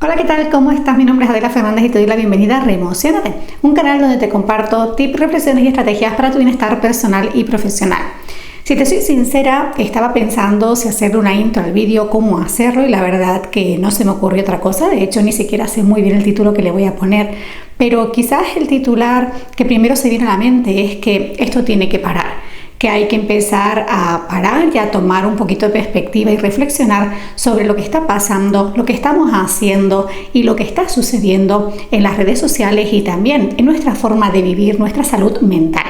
Hola, ¿qué tal? ¿Cómo estás? Mi nombre es Adela Fernández y te doy la bienvenida a Reemociónate, un canal donde te comparto tips, reflexiones y estrategias para tu bienestar personal y profesional. Si te soy sincera, estaba pensando si hacerle una intro al vídeo, cómo hacerlo, y la verdad que no se me ocurrió otra cosa. De hecho, ni siquiera sé muy bien el título que le voy a poner, pero quizás el titular que primero se viene a la mente es que esto tiene que parar, que hay que empezar a parar y a tomar un poquito de perspectiva y reflexionar sobre lo que está pasando, lo que estamos haciendo y lo que está sucediendo en las redes sociales y también en nuestra forma de vivir nuestra salud mental.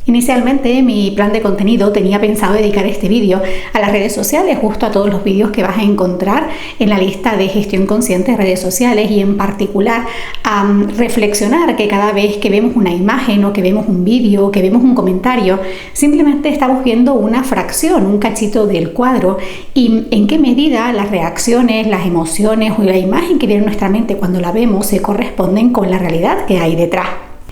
Inicialmente mi plan de contenido tenía pensado dedicar este vídeo a las redes sociales, justo a todos los vídeos que vas a encontrar en la lista de gestión consciente de redes sociales, y en particular a reflexionar que cada vez que vemos una imagen o que vemos un vídeo o que vemos un comentario, simplemente estamos viendo una fracción, un cachito del cuadro, y en qué medida las reacciones, las emociones o la imagen que viene en nuestra mente cuando la vemos se corresponden con la realidad que hay detrás.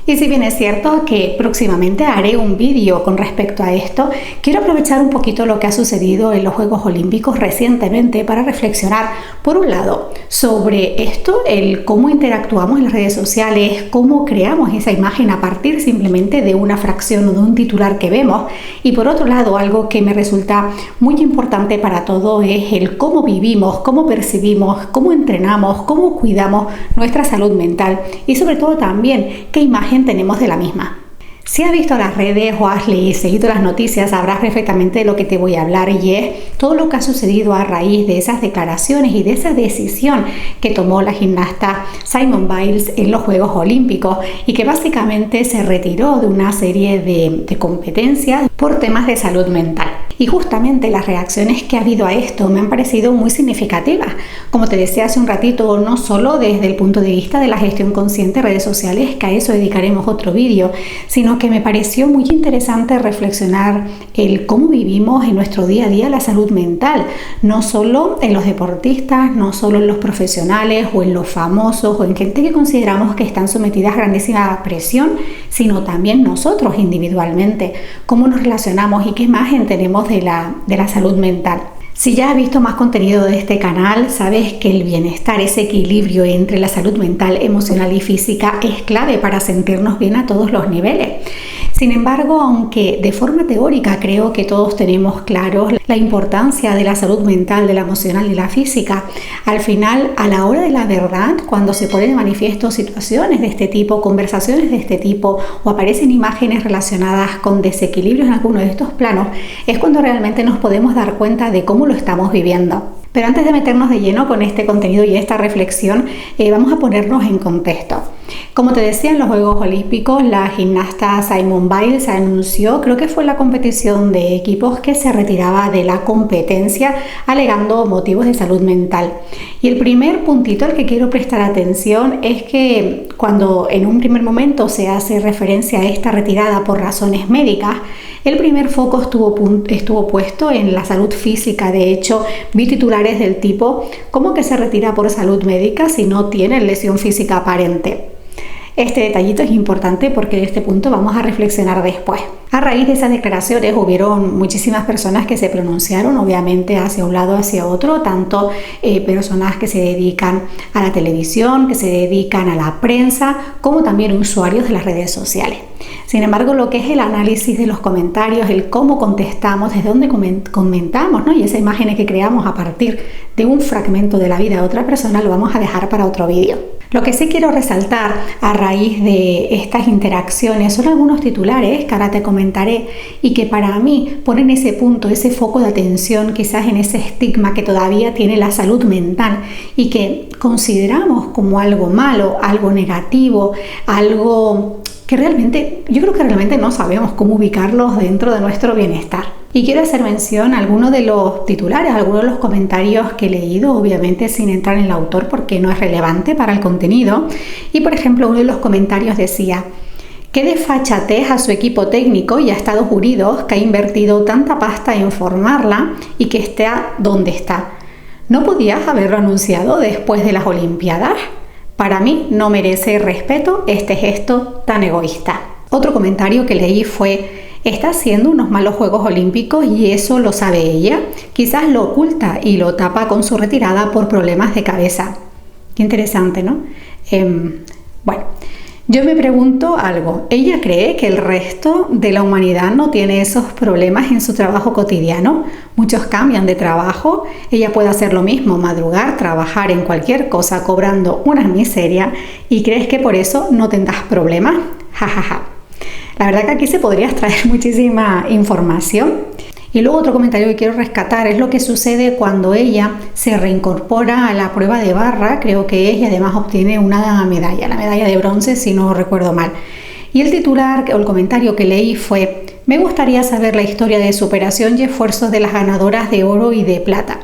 Y si bien es cierto que próximamente haré un vídeo con respecto a esto, quiero aprovechar un poquito lo que ha sucedido en los Juegos Olímpicos recientemente para reflexionar, por un lado, sobre esto, el cómo interactuamos en las redes sociales, cómo creamos esa imagen a partir simplemente de una fracción o de un titular que vemos, y por otro lado, algo que me resulta muy importante para todo es el cómo vivimos, cómo percibimos, cómo entrenamos, cómo cuidamos nuestra salud mental y sobre todo también qué imagen tenemos de la misma. Si has visto las redes o has seguido las noticias, sabrás perfectamente de lo que te voy a hablar, y es todo lo que ha sucedido a raíz de esas declaraciones y de esa decisión que tomó la gimnasta Simone Biles en los Juegos Olímpicos, y que básicamente se retiró de una serie de competencias por temas de salud mental. Y justamente las reacciones que ha habido a esto me han parecido muy significativas. Como te decía hace un ratito, no solo desde el punto de vista de la gestión consciente de redes sociales, que a eso dedicaremos otro vídeo, sino que me pareció muy interesante reflexionar el cómo vivimos en nuestro día a día la salud mental, no solo en los deportistas, no solo en los profesionales o en los famosos o en gente que consideramos que están sometidas a grandísima presión, sino también nosotros individualmente, cómo nos relacionamos y qué imagen tenemos de la salud mental. Si ya has visto más contenido de este canal, sabes que el bienestar, ese equilibrio entre la salud mental, emocional y física es clave para sentirnos bien a todos los niveles. Sin embargo, aunque de forma teórica creo que todos tenemos claro la importancia de la salud mental, de la emocional y la física, al final, a la hora de la verdad, cuando se ponen de manifiesto situaciones de este tipo, conversaciones de este tipo, o aparecen imágenes relacionadas con desequilibrios en alguno de estos planos, es cuando realmente nos podemos dar cuenta de cómo lo estamos viviendo. Pero antes de meternos de lleno con este contenido y esta reflexión, vamos a ponernos en contexto. Como te decía, en los Juegos Olímpicos, la gimnasta Simone Biles anunció, creo que fue la competición de equipos, que se retiraba de la competencia alegando motivos de salud mental. Y el primer puntito al que quiero prestar atención es que cuando en un primer momento se hace referencia a esta retirada por razones médicas, el primer foco estuvo puesto en la salud física. De hecho, vi titulares del tipo: ¿cómo que se retira por salud médica si no tiene lesión física aparente? Este detallito es importante porque de este punto vamos a reflexionar después. A raíz de esas declaraciones hubieron muchísimas personas que se pronunciaron, obviamente hacia un lado, hacia otro, tanto personas que se dedican a la televisión, que se dedican a la prensa, como también usuarios de las redes sociales. Sin embargo, lo que es el análisis de los comentarios, el cómo contestamos, desde dónde comentamos, ¿no? Y esas imágenes que creamos a partir de un fragmento de la vida de otra persona, lo vamos a dejar para otro vídeo. Lo que sí quiero resaltar a raíz de estas interacciones son algunos titulares que ahora te comentaré y que para mí ponen ese punto, ese foco de atención quizás en ese estigma que todavía tiene la salud mental y que consideramos como algo malo, algo negativo, algo que yo creo que realmente no sabemos cómo ubicarlos dentro de nuestro bienestar. Y quiero hacer mención a algunos de los titulares, a algunos de los comentarios que he leído, obviamente sin entrar en el autor porque no es relevante para el contenido. Y por ejemplo, uno de los comentarios decía: qué desfachatez a su equipo técnico y a Estados Unidos, que ha invertido tanta pasta en formarla y que está donde está. ¿No podías haberlo anunciado después de las Olimpiadas? Para mí no merece respeto este gesto tan egoísta. Otro comentario que leí fue: está haciendo unos malos Juegos Olímpicos y eso lo sabe ella. Quizás lo oculta y lo tapa con su retirada por problemas de cabeza. Qué interesante, ¿no? Bueno, yo me pregunto algo. ¿Ella cree que el resto de la humanidad no tiene esos problemas en su trabajo cotidiano? Muchos cambian de trabajo. Ella puede hacer lo mismo, madrugar, trabajar en cualquier cosa cobrando una miseria. ¿Y crees que por eso no tendrás problemas? Ja, ja, ja. La verdad que aquí se podría extraer muchísima información. Y luego otro comentario que quiero rescatar es lo que sucede cuando ella se reincorpora a la prueba de barra, creo que es, y además obtiene una medalla, la medalla de bronce si no recuerdo mal. Y el titular o el comentario que leí fue: me gustaría saber la historia de superación y esfuerzos de las ganadoras de oro y de plata.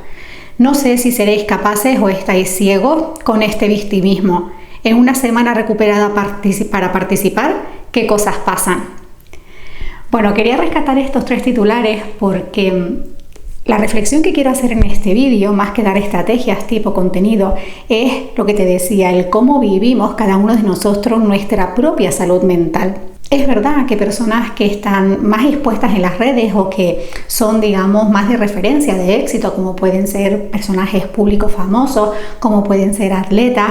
No sé si seréis capaces o estáis ciegos con este victimismo. En una semana recuperada para participar, ¿qué cosas pasan? Bueno, quería rescatar estos 3 titulares porque la reflexión que quiero hacer en este vídeo, más que dar estrategias tipo contenido, es lo que te decía, el cómo vivimos cada uno de nosotros nuestra propia salud mental. Es verdad que personas que están más expuestas en las redes o que son, digamos, más de referencia de éxito, como pueden ser personajes públicos famosos, como pueden ser atletas,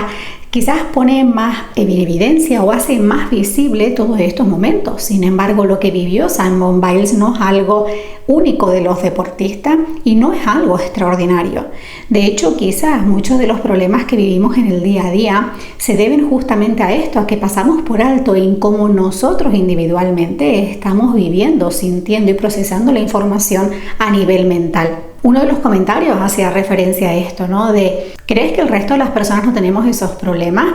quizás ponen más en evidencia o hacen más visible todos estos momentos. Sin embargo, lo que vivió Simone Biles no es algo único de los deportistas y no es algo extraordinario. De hecho, quizás muchos de los problemas que vivimos en el día a día se deben justamente a esto, a que pasamos por alto en cómo nosotros individualmente estamos viviendo, sintiendo y procesando la información a nivel mental. Uno de los comentarios hacía referencia a esto, ¿no? De, ¿crees que el resto de las personas no tenemos esos problemas?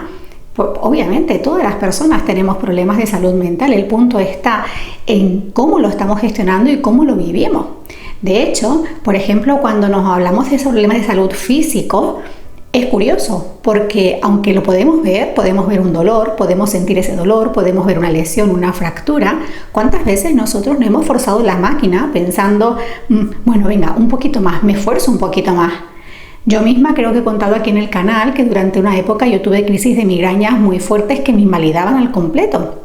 Pues, obviamente, todas las personas tenemos problemas de salud mental. El punto está en cómo lo estamos gestionando y cómo lo vivimos. De hecho, por ejemplo, cuando nos hablamos de esos problemas de salud físico, es curioso, porque aunque lo podemos ver un dolor, podemos sentir ese dolor, podemos ver una lesión, una fractura. ¿Cuántas veces nosotros no hemos forzado la máquina pensando, bueno, venga, un poquito más, me esfuerzo un poquito más? Yo misma creo que he contado aquí en el canal que durante una época yo tuve crisis de migrañas muy fuertes que me invalidaban al completo.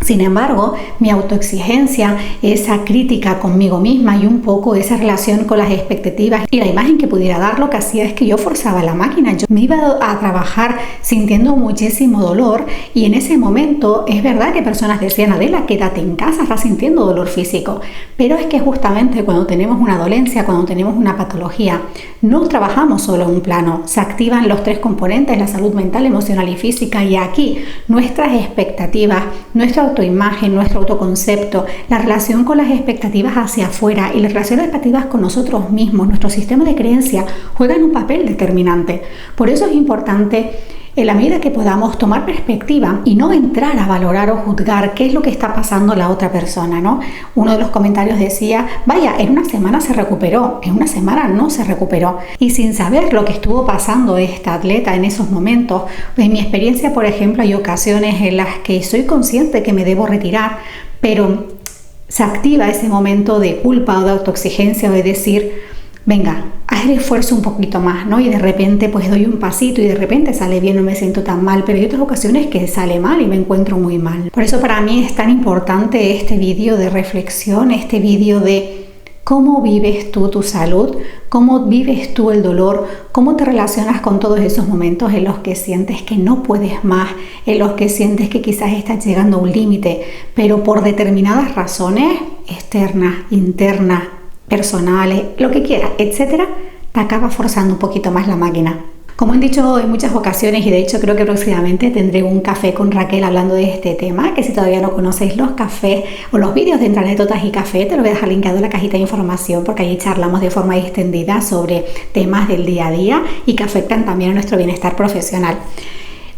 Sin embargo, mi autoexigencia, esa crítica conmigo misma y un poco esa relación con las expectativas y la imagen que pudiera dar, lo que hacía es que yo forzaba la máquina. Yo me iba a trabajar sintiendo muchísimo dolor y en ese momento es verdad que personas decían, Adela, quédate en casa, estás sintiendo dolor físico. Pero es que justamente cuando tenemos una dolencia, cuando tenemos una patología, no trabajamos solo en un plano, se activan los 3 componentes, la salud mental, emocional y física, y aquí nuestras expectativas, nuestra autoimagen, nuestro autoconcepto, la relación con las expectativas hacia afuera y la relación de expectativas con nosotros mismos, nuestro sistema de creencia, juegan un papel determinante. Por eso es importante, en la medida que podamos, tomar perspectiva y no entrar a valorar o juzgar qué es lo que está pasando la otra persona, ¿no? Uno de los comentarios decía, vaya, en una semana se recuperó, en una semana no se recuperó. Y sin saber lo que estuvo pasando esta atleta en esos momentos, en mi experiencia, por ejemplo, hay ocasiones en las que soy consciente que me debo retirar, pero se activa ese momento de culpa o de autoexigencia o de decir, venga, haz el esfuerzo un poquito más, ¿no? Y de repente pues doy un pasito y de repente sale bien, no me siento tan mal, pero hay otras ocasiones que sale mal y me encuentro muy mal. Por eso para mí es tan importante este vídeo de reflexión, este vídeo de cómo vives tú tu salud, cómo vives tú el dolor, cómo te relacionas con todos esos momentos en los que sientes que no puedes más, en los que sientes que quizás estás llegando a un límite, pero por determinadas razones externas, internas, personales, lo que quieras, etcétera, te acaba forzando un poquito más la máquina. Como he dicho en muchas ocasiones, y de hecho creo que próximamente tendré un café con Raquel hablando de este tema, que si todavía no conocéis los cafés o los vídeos de Anécdotas y Café, te lo voy a dejar linkado en la cajita de información, porque ahí charlamos de forma extendida sobre temas del día a día y que afectan también a nuestro bienestar profesional.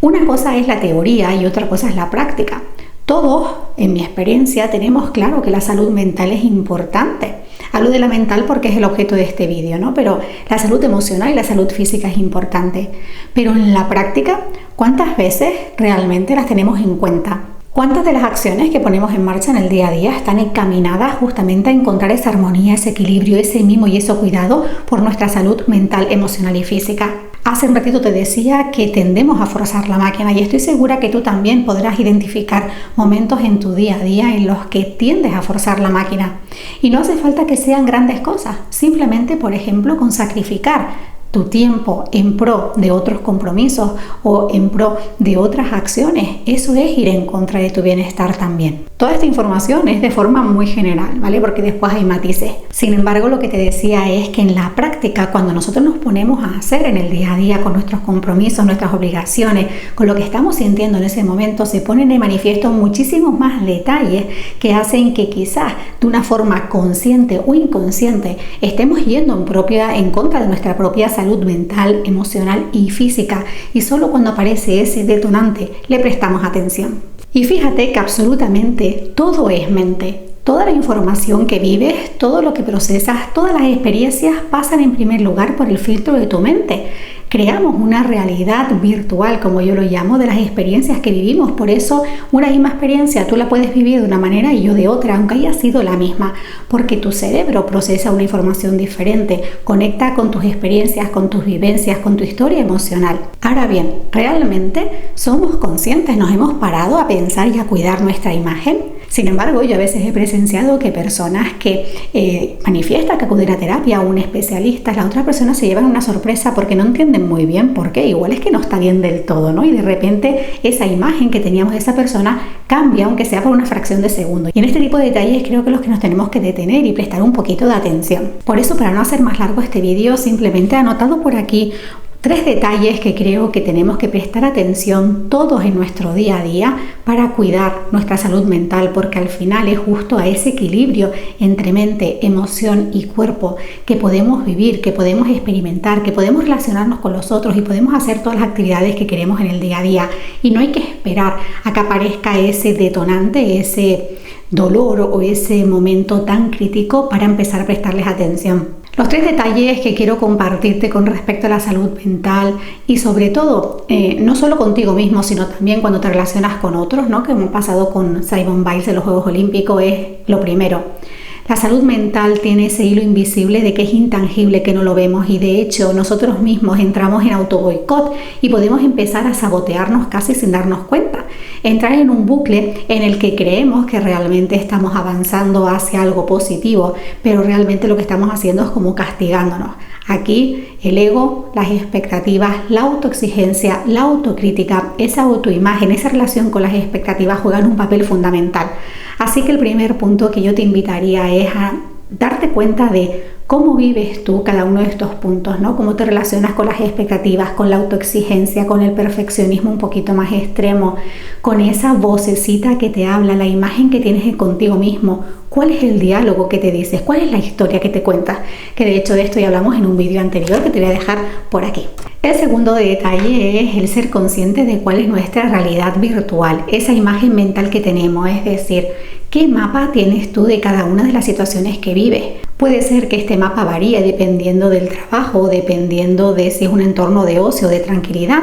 Una cosa es la teoría y otra cosa es la práctica. Todos, en mi experiencia, tenemos claro que la salud mental es importante. Hablo de la mental porque es el objeto de este vídeo, ¿no? Pero la salud emocional y la salud física es importante. Pero en la práctica, ¿cuántas veces realmente las tenemos en cuenta? ¿Cuántas de las acciones que ponemos en marcha en el día a día están encaminadas justamente a encontrar esa armonía, ese equilibrio, ese mimo y ese cuidado por nuestra salud mental, emocional y física? Hace un ratito te decía que tendemos a forzar la máquina y estoy segura que tú también podrás identificar momentos en tu día a día en los que tiendes a forzar la máquina. Y no hace falta que sean grandes cosas, simplemente, por ejemplo, con sacrificar tu tiempo en pro de otros compromisos o en pro de otras acciones, eso es ir en contra de tu bienestar también. Toda esta información es de forma muy general, ¿vale? Porque después hay matices. Sin embargo, lo que te decía es que en la práctica, cuando nosotros nos ponemos a hacer en el día a día con nuestros compromisos, nuestras obligaciones, con lo que estamos sintiendo en ese momento, se ponen de manifiesto muchísimos más detalles que hacen que quizás de una forma consciente o inconsciente estemos yendo en contra de nuestra propia salud mental, emocional y física, y solo cuando aparece ese detonante le prestamos atención. Y fíjate que absolutamente todo es mente. Toda la información que vives, todo lo que procesas, todas las experiencias pasan en primer lugar por el filtro de tu mente. Creamos una realidad virtual, como yo lo llamo, de las experiencias que vivimos. Por eso una misma experiencia tú la puedes vivir de una manera y yo de otra, aunque haya sido la misma, porque tu cerebro procesa una información diferente, conecta con tus experiencias, con tus vivencias, con tu historia emocional. Ahora bien, ¿realmente somos conscientes? ¿Nos hemos parado a pensar y a cuidar nuestra imagen? Sin embargo, yo a veces he presenciado que personas que manifiestan que acudir a terapia o un especialista, la otra persona se llevan una sorpresa porque no entienden muy bien por qué. Igual es que no está bien del todo, ¿no? Y de repente esa imagen que teníamos de esa persona cambia, aunque sea por una fracción de segundo. Y en este tipo de detalles creo que los que nos tenemos que detener y prestar un poquito de atención. Por eso, para no hacer más largo este vídeo, simplemente he anotado por aquí 3 detalles que creo que tenemos que prestar atención todos en nuestro día a día para cuidar nuestra salud mental, porque al final es justo a ese equilibrio entre mente, emoción y cuerpo que podemos vivir, que podemos experimentar, que podemos relacionarnos con los otros y podemos hacer todas las actividades que queremos en el día a día. Y no hay que esperar a que aparezca ese detonante, ese dolor o ese momento tan crítico para empezar a prestarles atención. Los 3 detalles que quiero compartirte con respecto a la salud mental y sobre todo, no solo contigo mismo, sino también cuando te relacionas con otros, ¿no? Que hemos pasado con Simone Biles de los Juegos Olímpicos, es lo primero. La salud mental tiene ese hilo invisible de que es intangible, que no lo vemos, y de hecho nosotros mismos entramos en autoboicot y podemos empezar a sabotearnos casi sin darnos cuenta. Entrar en un bucle en el que creemos que realmente estamos avanzando hacia algo positivo, pero realmente lo que estamos haciendo es como castigándonos. Aquí el ego, las expectativas, la autoexigencia, la autocrítica, esa autoimagen, esa relación con las expectativas juegan un papel fundamental. Así que el primer punto que yo te invitaría es a darte cuenta de cómo vives tú cada uno de estos puntos, ¿no? Cómo te relacionas con las expectativas, con la autoexigencia, con el perfeccionismo un poquito más extremo, con esa vocecita que te habla, la imagen que tienes contigo mismo. ¿Cuál es el diálogo que te dices? ¿Cuál es la historia que te cuentas? Que de hecho de esto ya hablamos en un vídeo anterior que te voy a dejar por aquí. El segundo detalle es el ser consciente de cuál es nuestra realidad virtual, esa imagen mental que tenemos, es decir, ¿qué mapa tienes tú de cada una de las situaciones que vives? Puede ser que este mapa varíe dependiendo del trabajo, dependiendo de si es un entorno de ocio o de tranquilidad.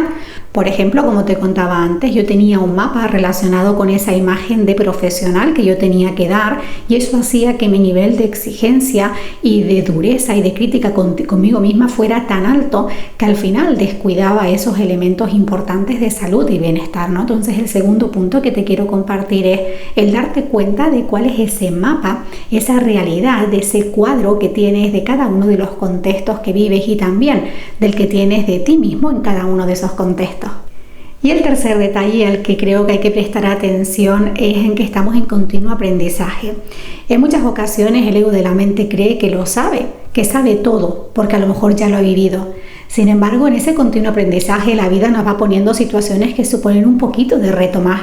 Por ejemplo, como te contaba antes, yo tenía un mapa relacionado con esa imagen de profesional que yo tenía que dar, y eso hacía que mi nivel de exigencia y de dureza y de crítica conmigo misma fuera tan alto que al final descuidaba esos elementos importantes de salud y bienestar, ¿no? Entonces el segundo punto que te quiero compartir es el darte cuenta de cuál es ese mapa, esa realidad, de ese cuadro que tienes de cada uno de los contextos que vives y también del que tienes de ti mismo en cada uno de esos contextos. Y el tercer detalle al que creo que hay que prestar atención es en que estamos en continuo aprendizaje. En muchas ocasiones el ego de la mente cree que lo sabe, que sabe todo, porque a lo mejor ya lo ha vivido. Sin embargo, en ese continuo aprendizaje la vida nos va poniendo situaciones que suponen un poquito de reto más.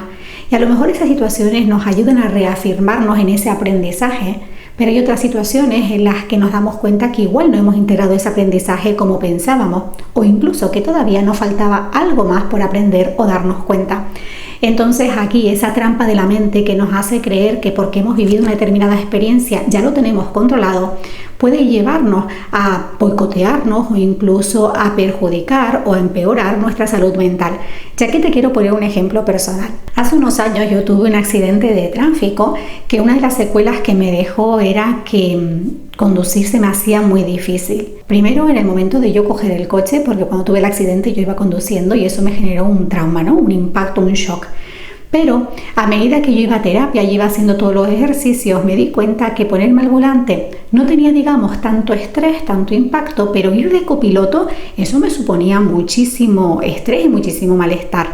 Y a lo mejor esas situaciones nos ayudan a reafirmarnos en ese aprendizaje. Pero hay otras situaciones en las que nos damos cuenta que igual no hemos integrado ese aprendizaje como pensábamos, o incluso que todavía nos faltaba algo más por aprender o darnos cuenta. Entonces aquí esa trampa de la mente que nos hace creer que porque hemos vivido una determinada experiencia ya lo tenemos controlado, puede llevarnos a boicotearnos o incluso a perjudicar o a empeorar nuestra salud mental. Ya que te quiero poner un ejemplo personal. Hace unos años yo tuve un accidente de tráfico que una de las secuelas que me dejó era que conducir se me hacía muy difícil. Primero en el momento de yo coger el coche, porque cuando tuve el accidente yo iba conduciendo y eso me generó un trauma, ¿no? Un impacto, un shock. Pero a medida que yo iba a terapia y iba haciendo todos los ejercicios, me di cuenta que ponerme al volante no tenía, digamos, tanto estrés, tanto impacto, pero ir de copiloto, eso me suponía muchísimo estrés y muchísimo malestar.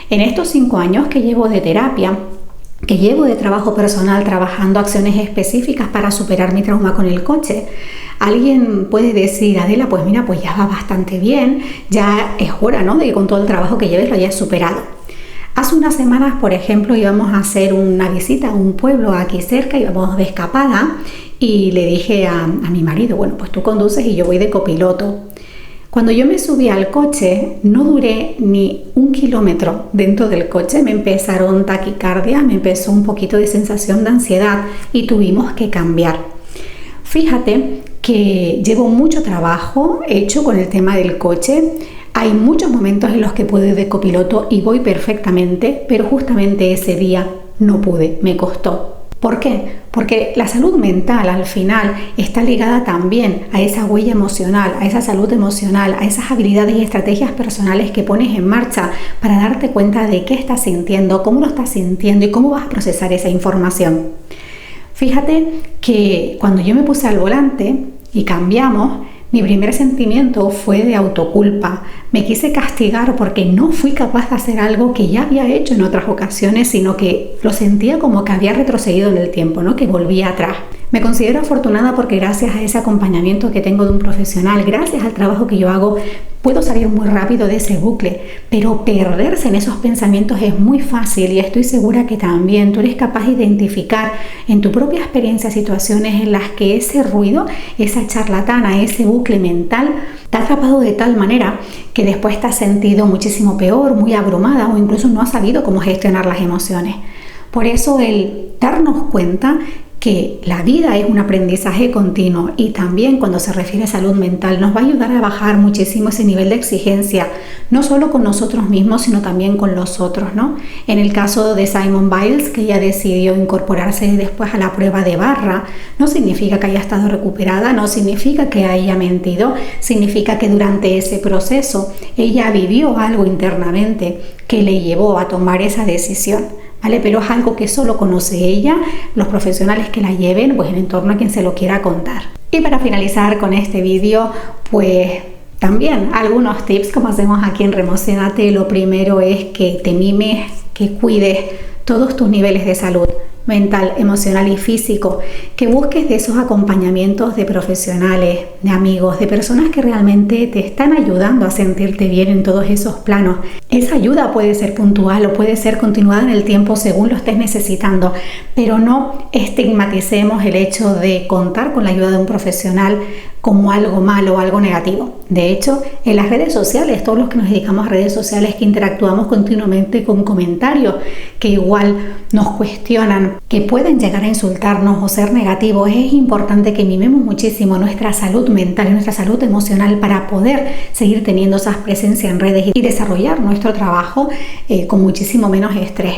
En estos 5 años que llevo de terapia, que llevo de trabajo personal trabajando acciones específicas para superar mi trauma con el coche, alguien puede decir, Adela, pues mira, pues ya va bastante bien, ya es hora, ¿no?, de que con todo el trabajo que lleves lo hayas superado. Hace unas semanas, por ejemplo, íbamos a hacer una visita a un pueblo aquí cerca, íbamos de escapada y le dije a mi marido, bueno, pues tú conduces y yo voy de copiloto. Cuando yo me subí al coche, no duré ni 1 kilómetro dentro del coche, me empezaron taquicardias, me empezó un poquito de sensación de ansiedad y tuvimos que cambiar. Fíjate que llevo mucho trabajo hecho con el tema del coche. Hay muchos momentos en los que puedo ir de copiloto y voy perfectamente, pero justamente ese día no pude, me costó. ¿Por qué? Porque la salud mental al final está ligada también a esa huella emocional, a esa salud emocional, a esas habilidades y estrategias personales que pones en marcha para darte cuenta de qué estás sintiendo, cómo lo estás sintiendo y cómo vas a procesar esa información. Fíjate que cuando yo me puse al volante y cambiamos, mi primer sentimiento fue de autoculpa. Me quise castigar porque no fui capaz de hacer algo que ya había hecho en otras ocasiones, sino que lo sentía como que había retrocedido en el tiempo, ¿no?, que volvía atrás. Me considero afortunada porque gracias a ese acompañamiento que tengo de un profesional, gracias al trabajo que yo hago, puedo salir muy rápido de ese bucle, pero perderse en esos pensamientos es muy fácil y estoy segura que también tú eres capaz de identificar en tu propia experiencia situaciones en las que ese ruido, esa charlatana, ese bucle mental te ha atrapado de tal manera que después te has sentido muchísimo peor, muy abrumada o incluso no has sabido cómo gestionar las emociones. Por eso el darnos cuenta que la vida es un aprendizaje continuo y también cuando se refiere a salud mental nos va a ayudar a bajar muchísimo ese nivel de exigencia, no solo con nosotros mismos, sino también con los otros, ¿no? En el caso de Simone Biles, que ella decidió incorporarse después a la prueba de barra, no significa que haya estado recuperada, no significa que haya mentido, significa que durante ese proceso ella vivió algo internamente que le llevó a tomar esa decisión. ¿Vale? Pero es algo que solo conoce ella, los profesionales que la lleven, pues en entorno a quien se lo quiera contar. Y para finalizar con este vídeo, pues también algunos tips como hacemos aquí en Remocionate. Lo primero es que te mimes, que cuides todos tus niveles de salud mental, emocional y físico, que busques de esos acompañamientos de profesionales, de amigos, de personas que realmente te están ayudando a sentirte bien en todos esos planos. Esa ayuda puede ser puntual o puede ser continuada en el tiempo según lo estés necesitando, pero no estigmaticemos el hecho de contar con la ayuda de un profesional como algo malo o algo negativo. De hecho, en las redes sociales, todos los que nos dedicamos a redes sociales, que interactuamos continuamente con comentarios que igual nos cuestionan, que pueden llegar a insultarnos o ser negativos, es importante que mimemos muchísimo nuestra salud mental y nuestra salud emocional para poder seguir teniendo esa presencia en redes y desarrollar nuestro trabajo con muchísimo menos estrés.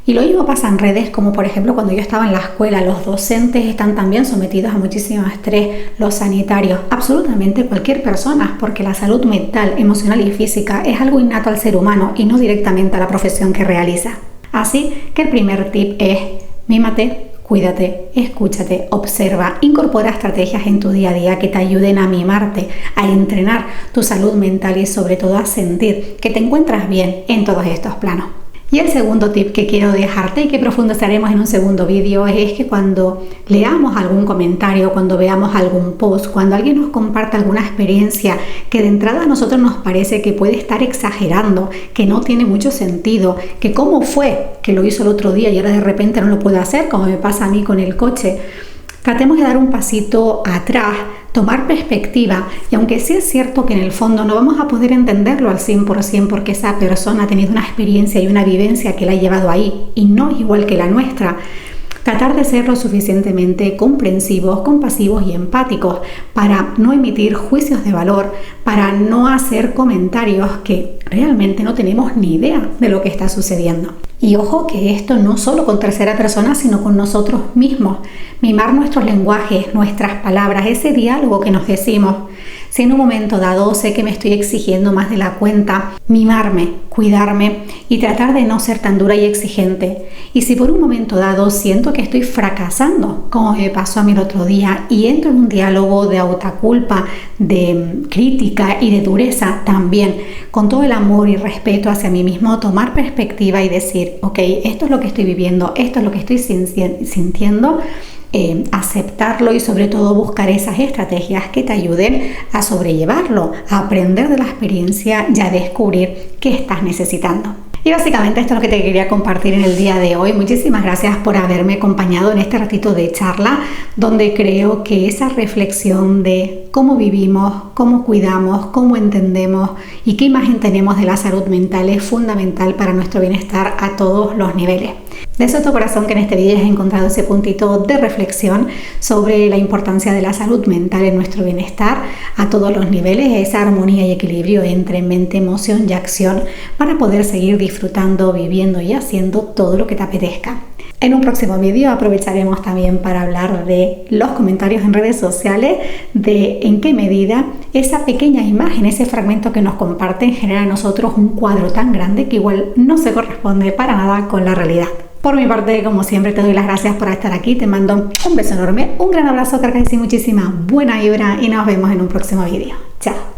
Y lo mismo pasa en redes, como por ejemplo cuando yo estaba en la escuela, los docentes están también sometidos a muchísimo estrés, los sanitarios, absolutamente cualquier persona, porque la salud mental, emocional y física es algo innato al ser humano y no directamente a la profesión que realiza. Así que el primer tip es: mímate, cuídate, escúchate, observa, incorpora estrategias en tu día a día que te ayuden a mimarte, a entrenar tu salud mental y sobre todo a sentir que te encuentras bien en todos estos planos. Y el segundo tip que quiero dejarte y que profundizaremos en un segundo vídeo es que cuando leamos algún comentario, cuando veamos algún post, cuando alguien nos comparte alguna experiencia que de entrada a nosotros nos parece que puede estar exagerando, que no tiene mucho sentido, que cómo fue que lo hizo el otro día y ahora de repente no lo puede hacer, como me pasa a mí con el coche, tratemos de dar un pasito atrás, tomar perspectiva, y aunque sí es cierto que en el fondo no vamos a poder entenderlo al 100% porque esa persona ha tenido una experiencia y una vivencia que la ha llevado ahí y no es igual que la nuestra, tratar de ser lo suficientemente comprensivos, compasivos y empáticos para no emitir juicios de valor, para no hacer comentarios que realmente no tenemos ni idea de lo que está sucediendo. Y ojo que esto no solo con tercera persona, sino con nosotros mismos. Mimar nuestros lenguajes, nuestras palabras, ese diálogo que nos decimos. Si en un momento dado sé que me estoy exigiendo más de la cuenta, mimarme, cuidarme y tratar de no ser tan dura y exigente. Y si por un momento dado siento que estoy fracasando, como me pasó a mí el otro día, y entro en un diálogo de autoculpa, de crítica y de dureza también, con todo el amor y respeto hacia mí mismo, tomar perspectiva y decir, ok, esto es lo que estoy viviendo, esto es lo que estoy sintiendo, aceptarlo y sobre todo buscar esas estrategias que te ayuden a sobrellevarlo, a aprender de la experiencia y a descubrir qué estás necesitando. Y básicamente esto es lo que te quería compartir en el día de hoy. Muchísimas gracias por haberme acompañado en este ratito de charla, donde creo que esa reflexión de cómo vivimos, cómo cuidamos, cómo entendemos y qué imagen tenemos de la salud mental es fundamental para nuestro bienestar a todos los niveles. Deseo de todo corazón que en este vídeo hayas encontrado ese puntito de reflexión sobre la importancia de la salud mental en nuestro bienestar a todos los niveles, esa armonía y equilibrio entre mente, emoción y acción para poder seguir disfrutando, viviendo y haciendo todo lo que te apetezca. En un próximo vídeo aprovecharemos también para hablar de los comentarios en redes sociales, de en qué medida esa pequeña imagen, ese fragmento que nos comparten genera en nosotros un cuadro tan grande que igual no se corresponde para nada con la realidad. Por mi parte, como siempre, te doy las gracias por estar aquí, te mando un beso enorme, un gran abrazo, cargas y muchísima buena vibra y nos vemos en un próximo vídeo. Chao.